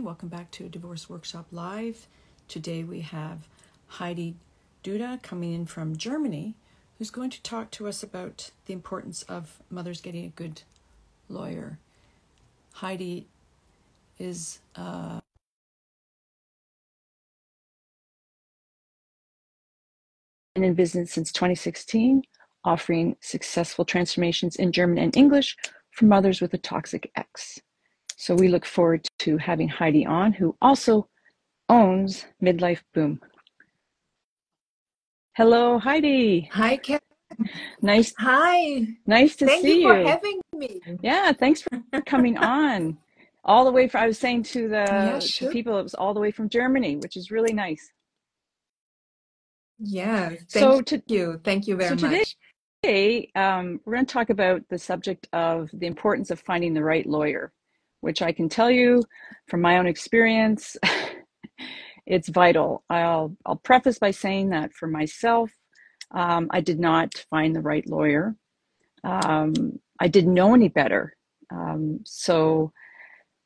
Welcome back to Divorce Workshop Live. Today we have Heidi Duda coming in from Germany, who's going to talk to us about the importance of mothers getting a good lawyer. Heidi is in business since 2016, offering successful transformations in German and English for mothers with a toxic ex. So we look forward to having Heidi on, who also owns Midlife Boom. Hello, Heidi. Hi, Karen. Nice to see you. Thank you for having me. Yeah, thanks for coming on. All the way from, I was saying to the people, it was all the way from Germany, which is really nice. Yeah, thank you. Thank you very much. Today, we're going to talk about the subject of the importance of finding the right lawyer, which I can tell you from my own experience, it's vital. I'll preface by saying that for myself, I did not find the right lawyer. I didn't know any better. So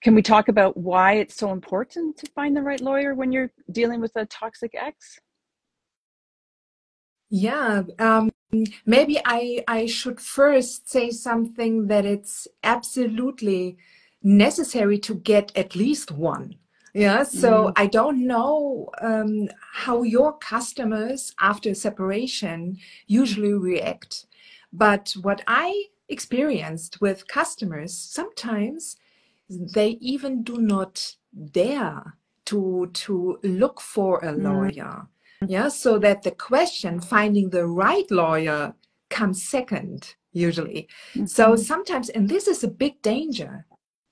can we talk about why it's so important to find the right lawyer when you're dealing with a toxic ex? Yeah, maybe I should first say something that it's absolutely necessary to get at least one. Yeah, so I don't know how your customers after separation usually react. But what I experienced with customers, sometimes they even do not dare to look for a lawyer. Yeah, so that the question, finding the right lawyer, comes second, usually. So sometimes, and this is a big danger.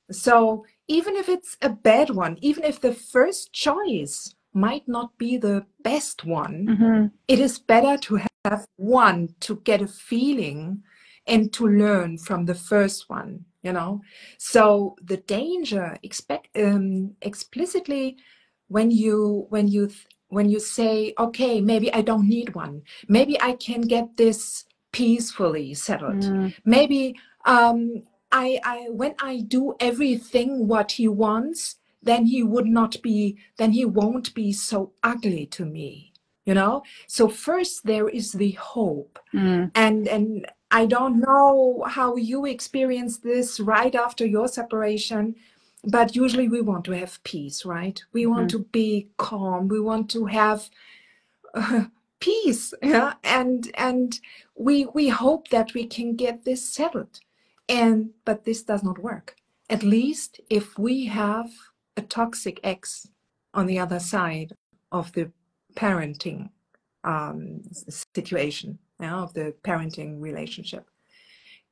So even if it's a bad one, even if the first choice might not be the best one, it is better to have one to get a feeling and to learn from the first one, you know. So the danger explicitly when you say, okay, maybe I don't need one, maybe I can get this peacefully settled, maybe when I do everything what he wants, then he won't be so ugly to me, you know. So first there is the hope. And I don't know how you experience this right after your separation, but usually we want to have peace, right? We want to be calm, we want to have peace, yeah, and we hope that we can get this settled. But this does not work, at least if we have a toxic ex on the other side of the parenting situation, yeah, of the parenting relationship.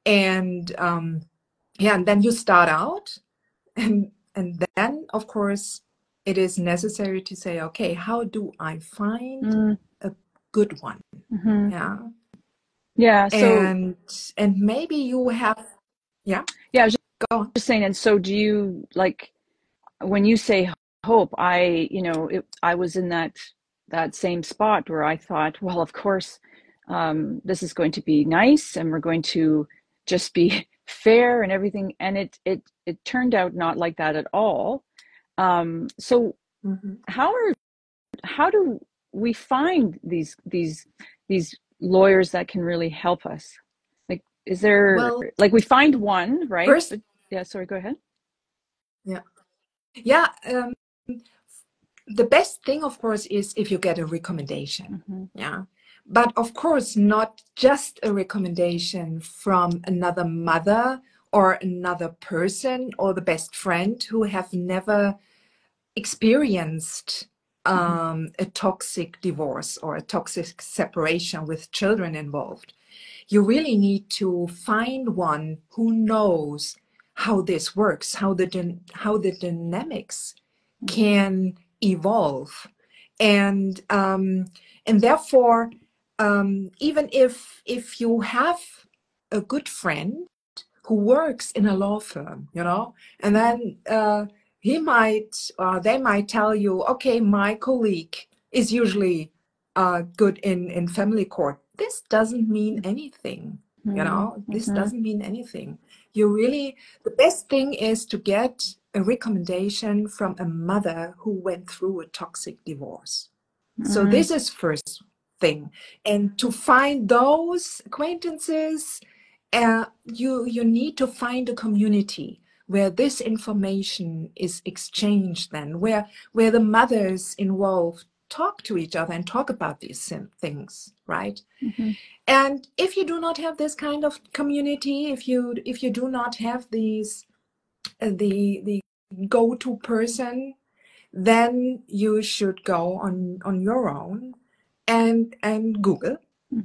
And and then you start out, and then of course it is necessary to say, okay, how do I find a good one? So and maybe you have I was just saying. And so do you, like, when you say hope, I was in that same spot where I thought, well, of course, this is going to be nice and we're going to just be fair and everything, and it turned out not like that at all. So how do we find these lawyers that can really help us? Like, is there, like, we find one, right? First, sorry, go ahead. The best thing, of course, is if you get a recommendation. But of course, not just a recommendation from another mother or another person or the best friend who have never experienced a toxic divorce or a toxic separation with children involved. You really need to find one who knows how this works, how the dynamics can evolve, and therefore, even if you have a good friend who works in a law firm, you know, and then they might tell you, okay, my colleague is usually good in family court. This doesn't mean anything, you know. This doesn't mean anything. The best thing is to get a recommendation from a mother who went through a toxic divorce. So this is first thing. And to find those acquaintances, you need to find a community where this information is exchanged, then where the mothers involved talk to each other and talk about these things, right? And if you do not have this kind of community, if you do not have these the go-to person, then you should go on your own and Google,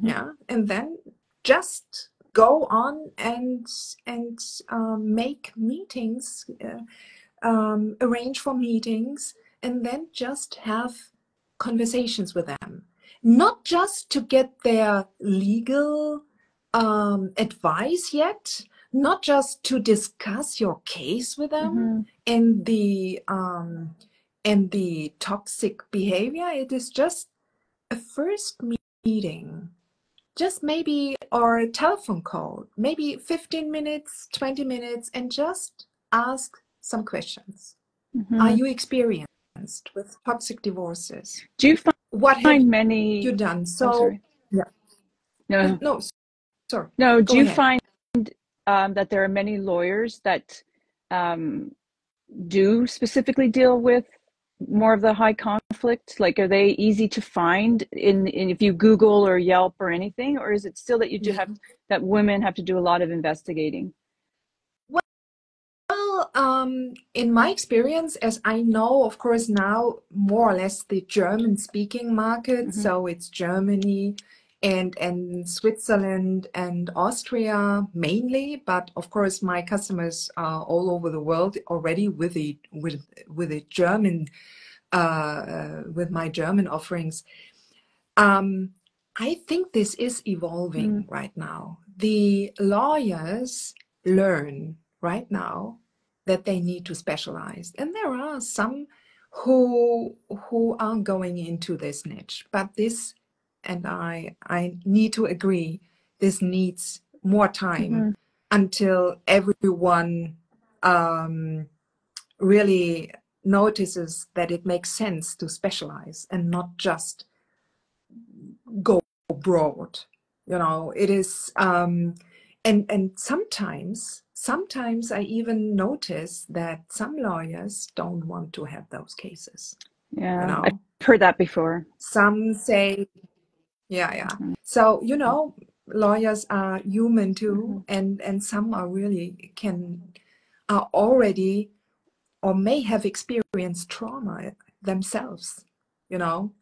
yeah, and then just go on and make meetings, arrange for meetings, and then just have conversations with them, not just to get their legal advice yet, not just to discuss your case with them and the toxic behavior. It is just a first meeting, just maybe, or a telephone call, maybe 15 minutes, 20 minutes, and just ask some questions. Are you experienced with toxic divorces? Do you What have find many you done? So, sorry. yeah. No, sorry. No, do Go you ahead. find that there are many lawyers that do specifically deal with more of the high conflict? Like, are they easy to find in if you Google or Yelp or anything, or is it still that you do have that women have to do a lot of investigating? Well, in my experience, as I know, of course, now more or less the German-speaking market, so it's Germany and Switzerland and Austria mainly, but of course my customers are all over the world already with the German with my German offerings. I think this is evolving right now. The lawyers learn right now that they need to specialize, and there are some who are going into this niche, but this, and I need to agree, this needs more time until everyone really notices that it makes sense to specialize and not just go broad. You know, it is and sometimes I even notice that some lawyers don't want to have those cases. Yeah, You know, I've heard that before. some say, yeah. So, you know, lawyers are human too, and some are really are already or may have experienced trauma themselves, you know.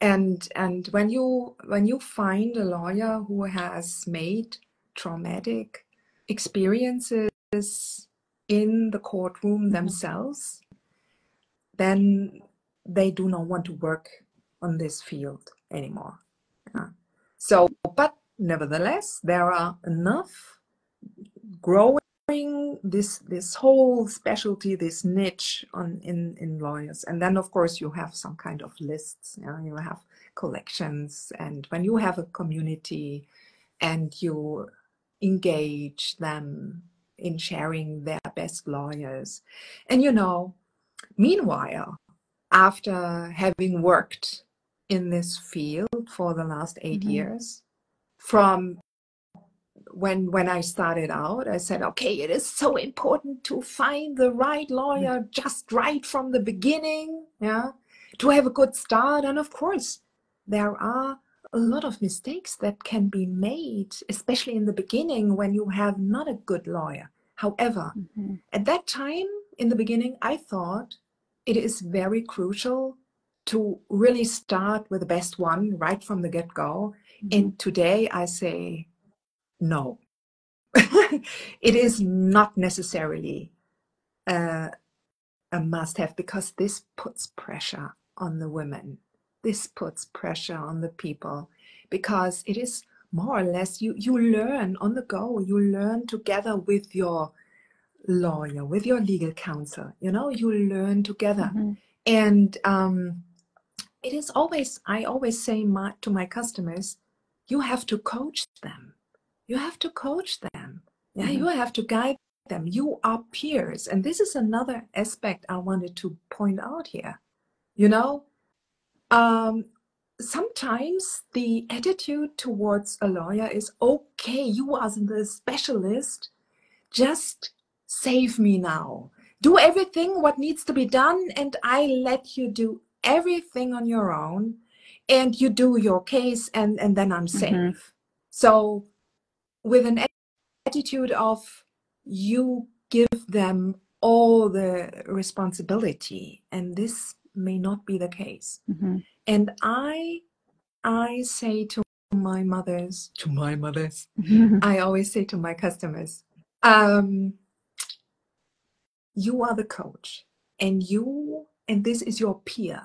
And when you find a lawyer who has made traumatic experiences in the courtroom themselves, then they do not want to work on this field anymore. So, but nevertheless, there are enough growing this whole specialty, this niche in lawyers. And then of course you have some kind of lists, you have collections, and when you have a community and you engage them in sharing their best lawyers. And you know, meanwhile, after having worked in this field for the last 8 years, from when I started out, I said, okay, it is so important to find the right lawyer just right from the beginning, to have a good start. And of course, there are a lot of mistakes that can be made, especially in the beginning when you have not a good lawyer. However, at that time, in the beginning, I thought it is very crucial to really start with the best one right from the get-go. And today I say, no, it is not necessarily a must-have, because this puts pressure on the women. This puts pressure on the people, because it is more or less you learn on the go. You learn together with your lawyer, with your legal counsel. You know, you learn together, and it is always, I always say to my customers, you have to coach them. You have to coach them. Yeah, you have to guide them. You are peers. And this is another aspect I wanted to point out here. You know, sometimes the attitude towards a lawyer is, okay, you as the specialist, just save me now. Do everything what needs to be done, and I let you do everything on your own, and you do your case, and then I'm safe. So with an attitude of you give them all the responsibility, and this may not be the case. And I say to my mothers, I always say to my customers, you are the coach, and this is your peer.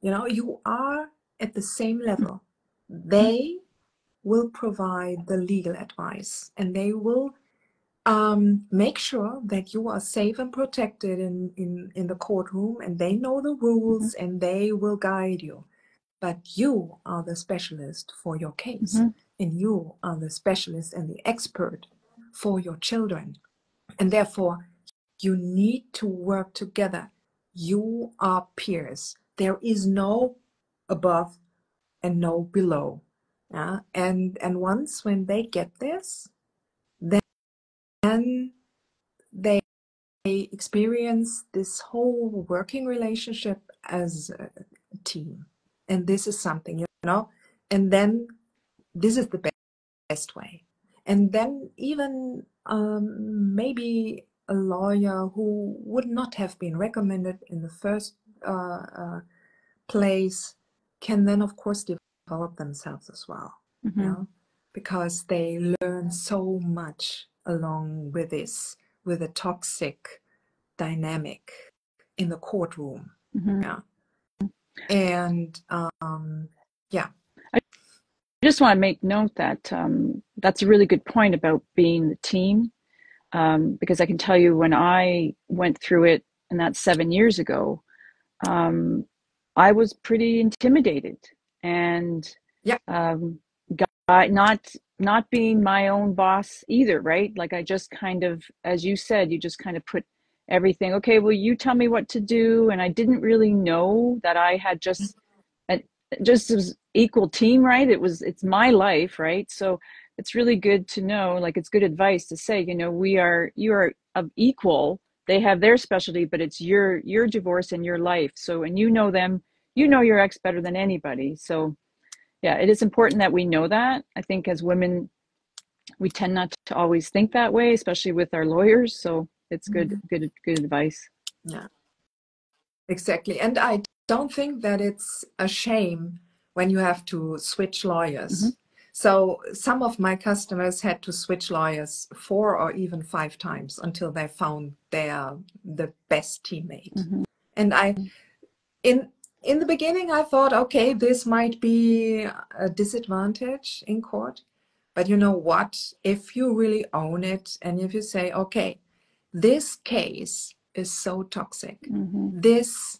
You know, you are at the same level. They will provide the legal advice, and they will make sure that you are safe and protected in the courtroom, and they know the rules, and they will guide you. But you are the specialist for your case, and you are the specialist and the expert for your children. And therefore, you need to work together. You are peers. There is no above and no below. And once when they get this, then they experience this whole working relationship as a team. And this is something, you know, and then this is the best way. And then even maybe a lawyer who would not have been recommended in the first place can then, of course, develop themselves as well, you know, because they learn so much along with this, with a toxic dynamic in the courtroom. Yeah. And yeah. I just want to make note that that's a really good point about being the team, because I can tell you when I went through it, and that's 7 years ago, I was pretty intimidated, and not being my own boss either, right? Like I just kind of, as you said, you just kind of put everything, okay, well, you tell me what to do, and I didn't really know that I had just as equal team, right? It's my life, right? So it's really good to know, like it's good advice to say, you know, you are of equal. They have their specialty, but it's your divorce and your life. So, and you know them, you know your ex better than anybody. So yeah, it is important that we know that. I think as women, we tend not to always think that way, especially with our lawyers. So it's good advice. Yeah, exactly. And I don't think that it's a shame when you have to switch lawyers. So some of my customers had to switch lawyers 4 or even 5 times until they found the best teammate. And in the beginning, I thought, okay, this might be a disadvantage in court. But you know what? If you really own it, and if you say, okay, this case is so toxic, this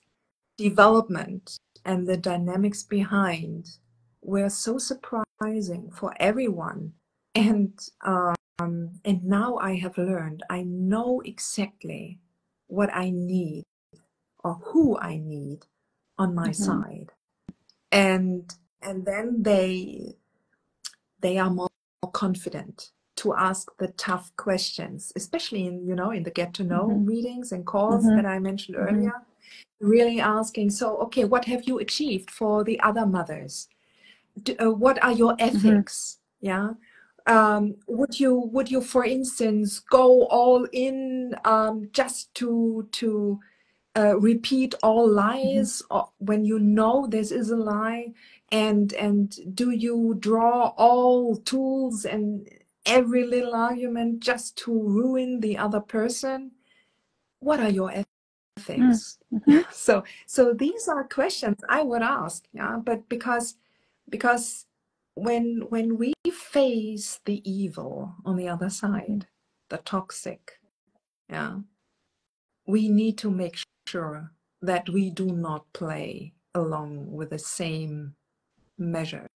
development and the dynamics behind were so surprising for everyone. And now I have learned, I know exactly what I need or who I need on my side. And then they are more confident to ask the tough questions, especially in, you know, in the get to know meetings and calls that I mentioned earlier, really asking, so, okay, what have you achieved for the other mothers? What are your ethics? Yeah. Would you, for instance, go all in just to repeat all lies when you know this is a lie? And do you draw all tools and every little argument just to ruin the other person? What are your ethics? So these are questions I would ask, yeah. But because when we face the evil on the other side, the toxic, yeah, we need to make sure that we do not play along with the same measures,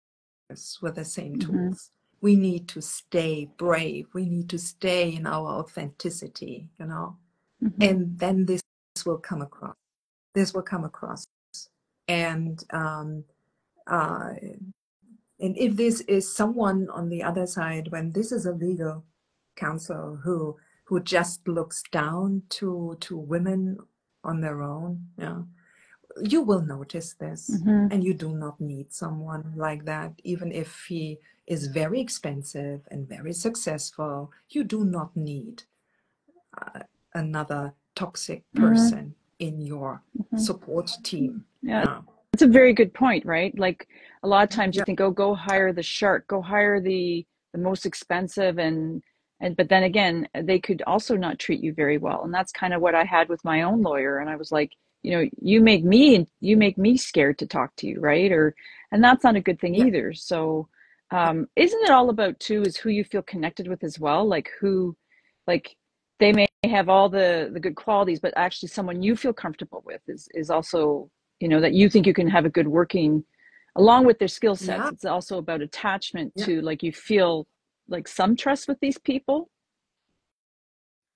with the same tools. we need to stay brave. We need to stay in our authenticity, and then this will come across. This will come across. And uh, and if this is someone on the other side, when this is a legal counsel who just looks down to women on their own, you will notice this. And you do not need someone like that, even if he is very expensive and very successful. You do not need another toxic person in your support team. Yeah, that's a very good point, right? Like a lot of times you Yeah. think, oh, go hire the shark, go hire the most expensive, and but then again, they could also not treat you very well. And that's kind of what I had with my own lawyer. And I was like, you make me scared to talk to you, right? And that's not a good thing Yeah. either. So, isn't it all about too is who you feel connected with as well? Like like they may have all the good qualities, but actually someone you feel comfortable with is also, that you think you can have a good working along with their skill sets. Yeah. It's also about attachment Yeah. to, like, you feel like some trust with these people.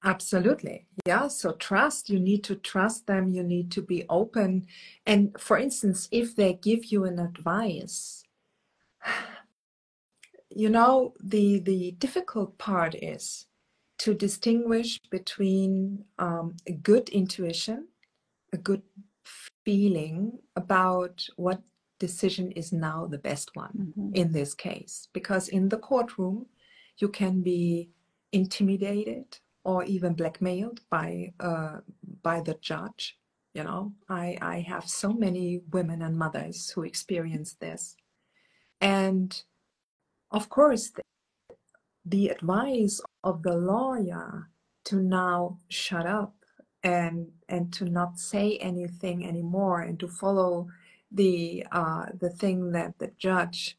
Absolutely. Yeah. So trust, you need to trust them. You need to be open. And for instance, if they give you an advice, the difficult part is to distinguish between a good intuition, a good feeling about what decision is now the best one in this case. Because in the courtroom, you can be intimidated or even blackmailed by the judge. I have so many women and mothers who experience this. And of course, the advice of the lawyer to now shut up and to not say anything anymore and to follow the thing that the judge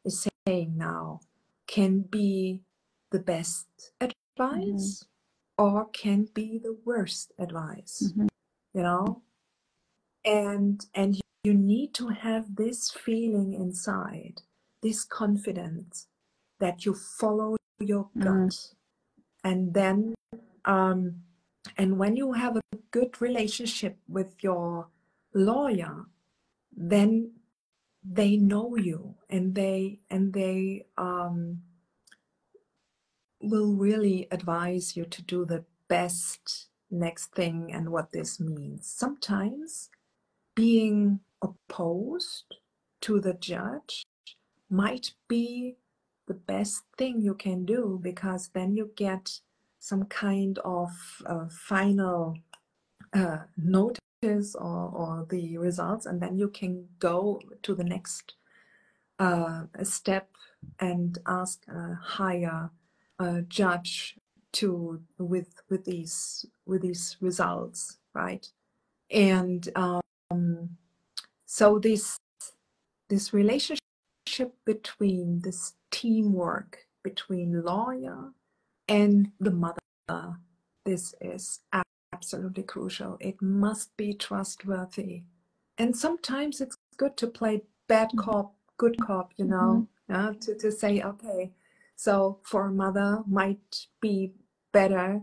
is saying now can be the best advice or can be the worst advice, you know and you need to have this feeling inside, this confidence that you follow your gut. And then and when you have a good relationship with your lawyer, then they know you, and they will really advise you to do the best next thing. And what this means, sometimes being opposed to the judge might be the best thing you can do, because then you get some kind of final notice or the results, and then you can go to the next step and ask a higher judge to with these results, right? And so this relationship between this teamwork between lawyer and the mother, this is absolutely crucial. It must be trustworthy. And sometimes it's good to play bad cop, good cop, to say, okay, so for a mother might be better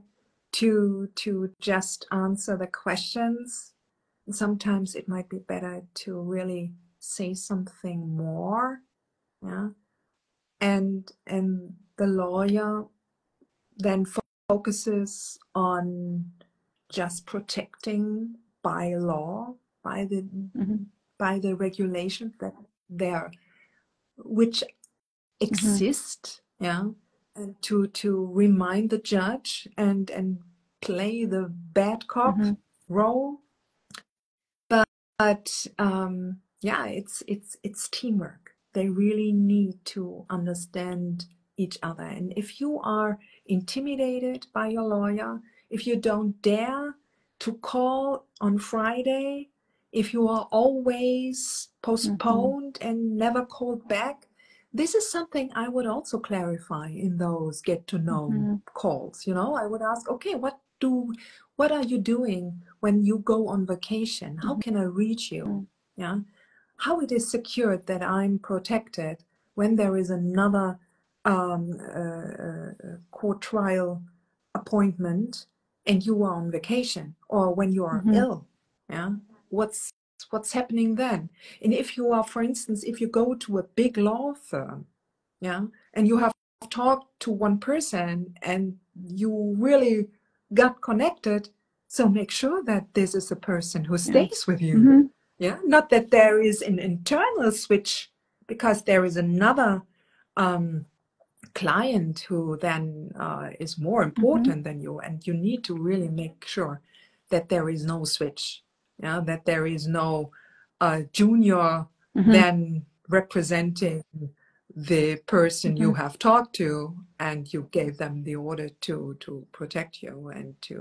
to just answer the questions. Sometimes it might be better to really say something more, yeah. And the lawyer then focuses on just protecting by law, by the regulations that there, which exist, yeah, and to remind the judge and play the bad cop role. But yeah, it's teamwork. They really need to understand each other. And if you are intimidated by your lawyer, if you don't dare to call on Friday, if you are always postponed and never called back, this is something I would also clarify in those get to know calls. I would ask, okay, what are you doing when you go on vacation? How can I reach you? Yeah. How it is secured that I'm protected when there is another court trial appointment and you are on vacation, or when you are ill, yeah, what's happening then? And if you are, for instance, if you go to a big law firm, yeah, and you have talked to one person and you really got connected, so make sure that this is a person who Yeah. stays with you. Yeah, not that there is an internal switch because there is another client who then is more important than you, and you need to really make sure that there is no switch. Yeah, that there is no junior then representing the person you have talked to, and you gave them the order to protect you and to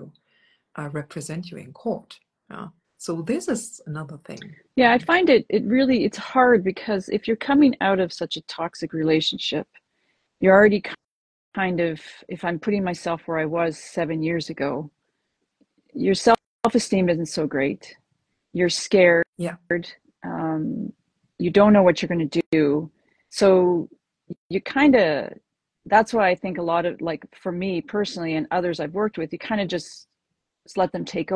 represent you in court. Yeah. So this is another thing. Yeah, I find it's hard because if you're coming out of such a toxic relationship, you're already kind of, if I'm putting myself where I was 7 years ago, your self-esteem isn't so great. You're scared. Yeah. You don't know what you're going to do. So you kind of, that's why I think a lot of, like for me personally and others I've worked with, you kind of just let them take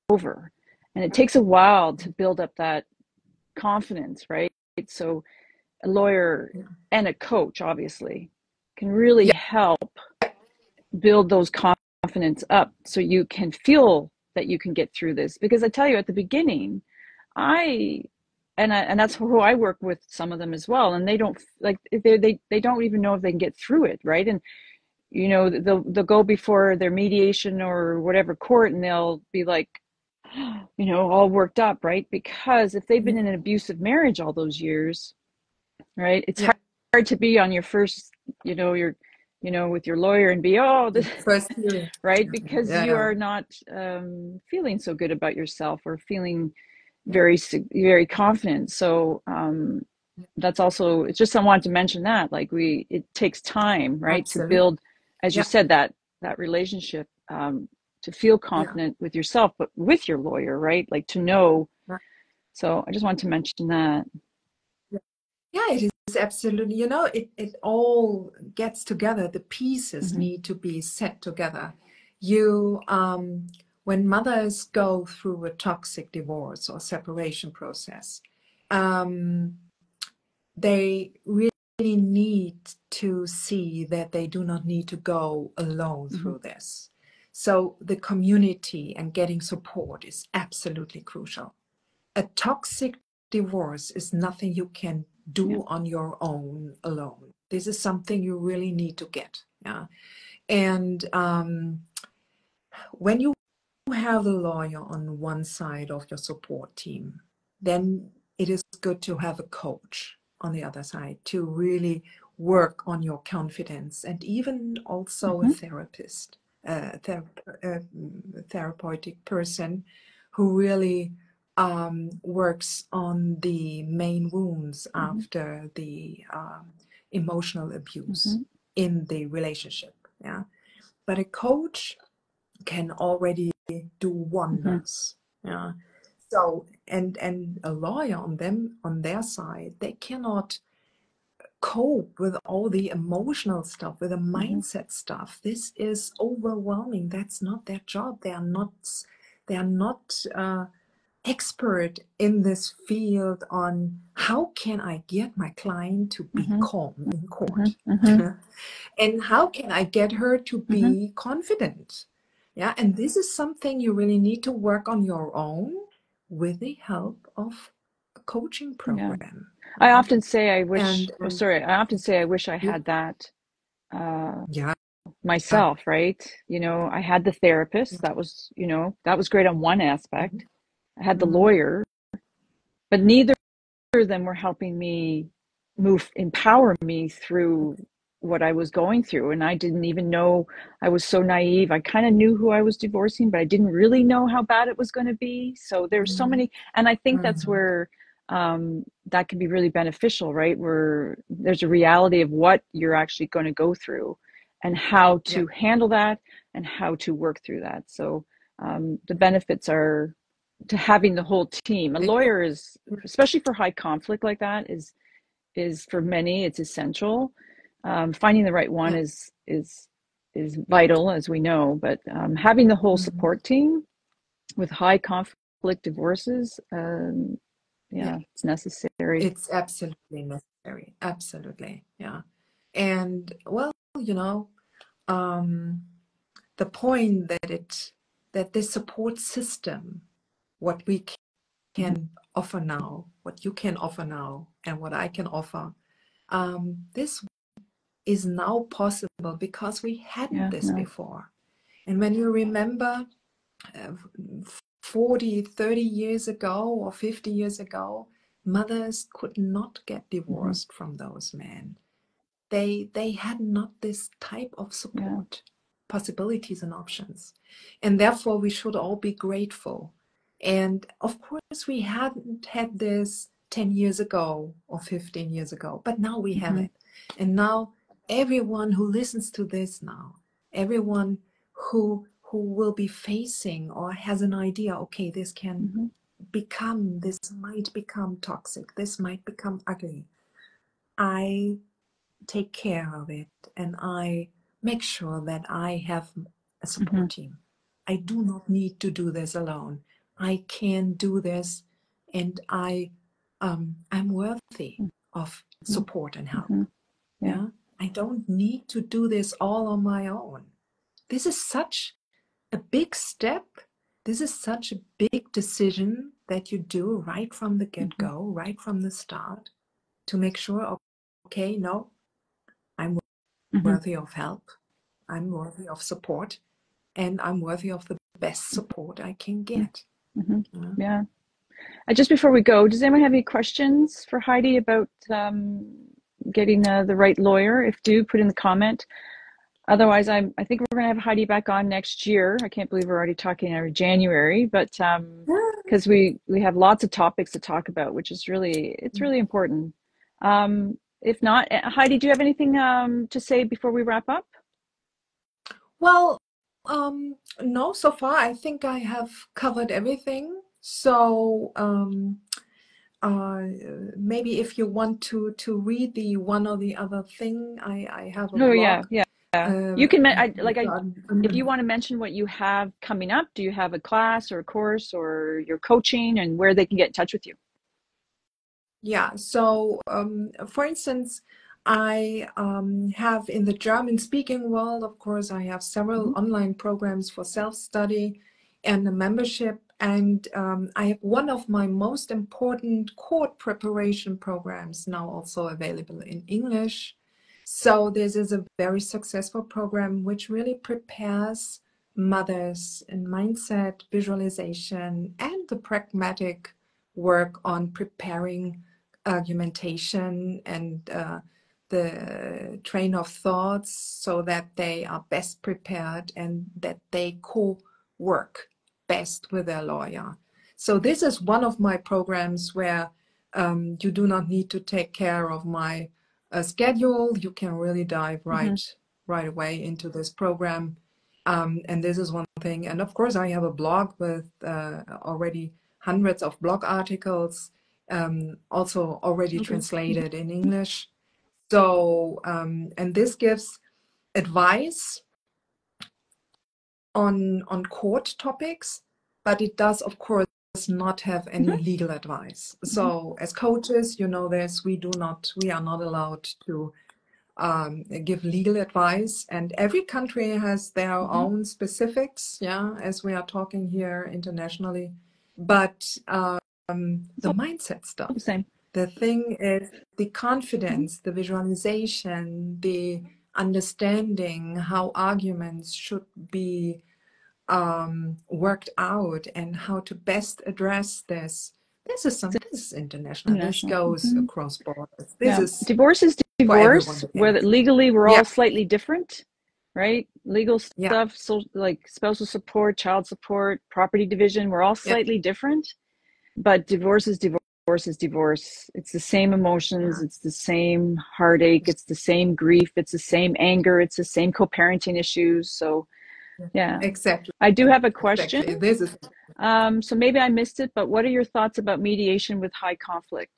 over. And it takes a while to build up that confidence, right? So a lawyer and a coach, obviously, can really help build those confidence up so you can feel that you can get through this. Because I tell you, at the beginning, and that's who I work with, some of them as well, and they don't like they don't even know if they can get through it, right? And you know, they'll go before their mediation or whatever court, and they'll be like, you know, all worked up, right? Because if they've been in an abusive marriage all those years, right, it's hard to be on your first, you know, with your lawyer and be, oh, this, first hearing, right? Because you are not feeling so good about yourself or feeling very, very confident. So that's also, it's just I wanted to mention that, like it takes time, right, absolutely, to build, as you said, that relationship, to feel confident with yourself, but with your lawyer, right? Like to know. So I just wanted to mention that. Yeah, it is absolutely, you know, it all gets together. The pieces need to be set together. You, when mothers go through a toxic divorce or separation process, they really need to see that they do not need to go alone through this. So the community and getting support is absolutely crucial. A toxic divorce is nothing you can do on your own alone. This is something you really need to get. Yeah. And when you have a lawyer on one side of your support team, then it is good to have a coach on the other side to really work on your confidence, and even also a therapist, therapeutic person who really works on the main wounds after the emotional abuse in the relationship. Yeah, but a coach can already do wonders. Yeah. So and a lawyer on their side, they cannot cope with all the emotional stuff, with the mindset stuff. This is overwhelming. That's not their job. They are not expert in this field on how can I get my client to be calm in court. And how can I get her to be confident? Yeah, and this is something you really need to work on your own with the help of a coaching program. I often say I wish, And I often say I wish I yeah, had that yeah, myself, right? You know, I had the therapist, that was, you know, that was great on one aspect. I had the mhm, lawyer, but neither of them were helping me empower me through what I was going through. And I didn't even know, I was so naive. I kind of knew who I was divorcing, but I didn't really know how bad it was going to be. So there's so many, and I think that's mhm, where that can be really beneficial, right? Where there's a reality of what you're actually going to go through and how yeah, to handle that and how to work through that. So the benefits are to having the whole team. A it- lawyer is, especially for high conflict like that, is is for many, it's essential. Finding the right one Yeah. is vital, as we know, but having the whole Mhm. support team with high conflict divorces, Yeah. yeah, it's necessary. It's absolutely necessary. Absolutely. Yeah. And well, you know, um, the point that this support system, what we Mm-hmm. can offer now, what you can offer now, and what I can offer, this is now possible because we hadn't Yeah, this no. before. And when you remember uh, 40, 30 years ago or 50 years ago, mothers could not get Mm-hmm. divorced from those men. They had not this type of Yeah. support, possibilities and options. And therefore we should all be grateful. And of course we hadn't had this 10 years ago or 15 years ago, but now we have Mm-hmm. it. And now everyone who listens to this now, everyone who will be facing or has an idea, okay, Mm-hmm. this might become toxic, this might become ugly. I take care of it and I make sure that I have a Mm-hmm. support team. I do not need to do this alone. I can do this, and I'm worthy of support and help. Mm-hmm. Yeah. Yeah, I don't need to do this all on my own. This is such a big step. This is such a big decision that you do right from the get Mm-hmm. go, right from the start, to make sure, okay, no, I'm Mm-hmm. worthy of help, I'm worthy of support, and I'm worthy of the best support I can get. Mm-hmm. Yeah. Yeah. Just before we go, does anyone have any questions for Heidi about getting the right lawyer? If do, put in the comment. Otherwise, I think we're going to have Heidi back on next year. I can't believe we're already talking in January, but because we have lots of topics to talk about, which is it's really important. If not, Heidi, do you have anything to say before we wrap up? Well, no, so far I think I have covered everything. So uh, maybe if you want to read the one or the other thing, I have a Oh yeah, blog. yeah. You Uh, can if you on- want to mention what you have coming up. Do you have a class or a course or your coaching and where they can get in touch with you? Yeah, so for instance, I have in the German speaking world, of course, I have several Mm-hmm. online programs for self-study and a membership. And I have one of my most important court preparation programs now also available in English. So this is a very successful program which really prepares mothers in mindset, visualization, and the pragmatic work on preparing argumentation and the train of thoughts so that they are best prepared and that they co-work best with their lawyer. So this is one of my programs where you do not need to take care of my schedule. You can really dive Mm-hmm. right away into this program. And this is one thing. And of course, I have a blog with already hundreds of blog articles, also already Okay. translated in English. So, and this gives advice on court topics, but it does, of course, not have any Mm-hmm. legal advice. Mm-hmm. So, as coaches, you know this, we are not allowed to give legal advice, and every country has their Mm-hmm. own specifics, yeah, as we are talking here internationally. But It's the all mindset the stuff, same. the thing is the Mm-hmm. confidence, the visualization, the understanding how arguments should be worked out and how to best address this. This is international. This International. goes Mm-hmm. across borders. This Yeah. is Divorce is for everyone divorce, to whether get. legally we're Yeah, all slightly different, right? Legal yeah, stuff, so like spousal support, child support, property division, we're all yeah, slightly different. But divorce is divorce is divorce. It's the same emotions, yeah. it's the same heartache, it's the same grief, it's the same anger, it's the same co-parenting issues. So Yeah. yeah. Exactly. I do have a question. Exactly. This is So maybe I missed it, but what are your thoughts about mediation with high conflict?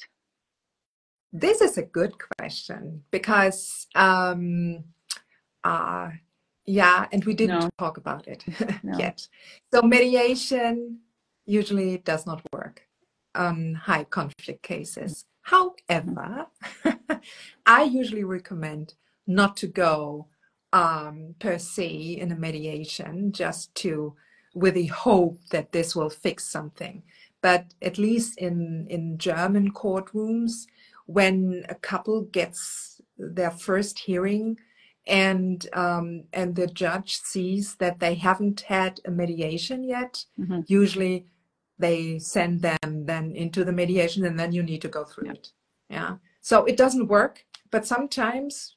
This is a good question because, yeah, and we didn't No, talk about it no. yet. So mediation usually does not work on high conflict cases. Mhm. However, I usually recommend not to go per se in a mediation just to with the hope that this will fix something. But at least in German courtrooms, when a couple gets their first hearing and the judge sees that they haven't had a mediation yet, Mhm. usually they send them then into the mediation and then you need to go through Yeah, it. Yeah. So it doesn't work, but sometimes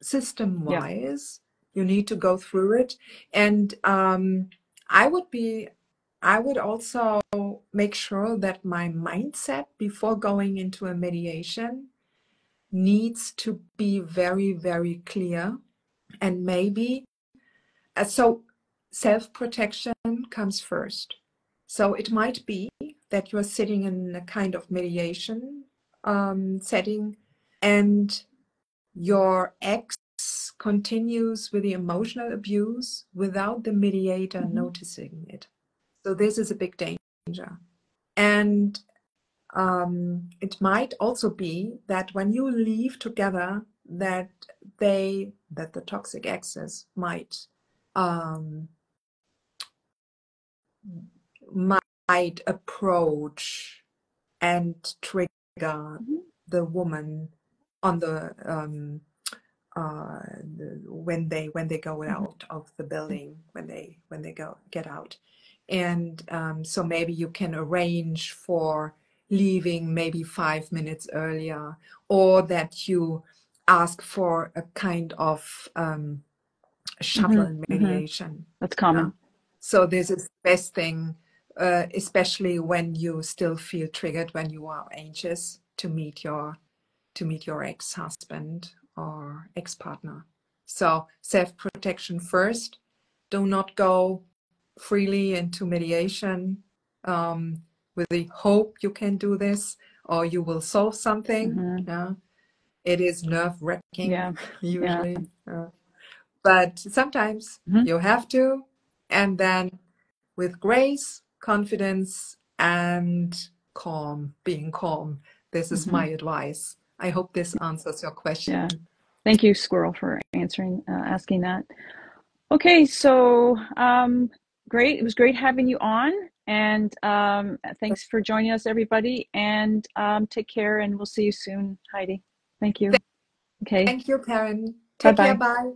system yeah. wise, you need to go through it. And I would be, I would also make sure that my mindset before going into a mediation needs to be very, very clear. And maybe, so self-protection comes first. So it might be that you're sitting in a kind of mediation setting and your ex continues with the emotional abuse without the mediator Mhm. noticing it. So this is a big danger. And it might also be that when you leave together, that the toxic exes um, might approach and trigger Mhm. the woman on when they go Mhm. out of the building, when they get out. And so maybe you can arrange for leaving maybe 5 minutes earlier, or that you ask for a kind of Mhm. shuttle Mhm. mediation. That's Yeah. common. So this is the best thing, especially when you still feel triggered, when you are anxious to meet your ex-husband or ex-partner. So self-protection first. Do not go freely into mediation with the hope you can do this or you will solve something. Mhm. Yeah, it is Yeah, nerve-wracking yeah. usually, but sometimes Mhm. you have to, and then with grace, confidence, and being calm. This is Mhm. my advice. I hope this answers your Yeah. question. Thank you, Squirrel, for asking that. Okay, so great. It was great having you on, and thanks for joining us, everybody. And take care, and we'll see you soon, Heidi. Thank you. Okay, Thank you, Karen. bye Take care. bye. Bye.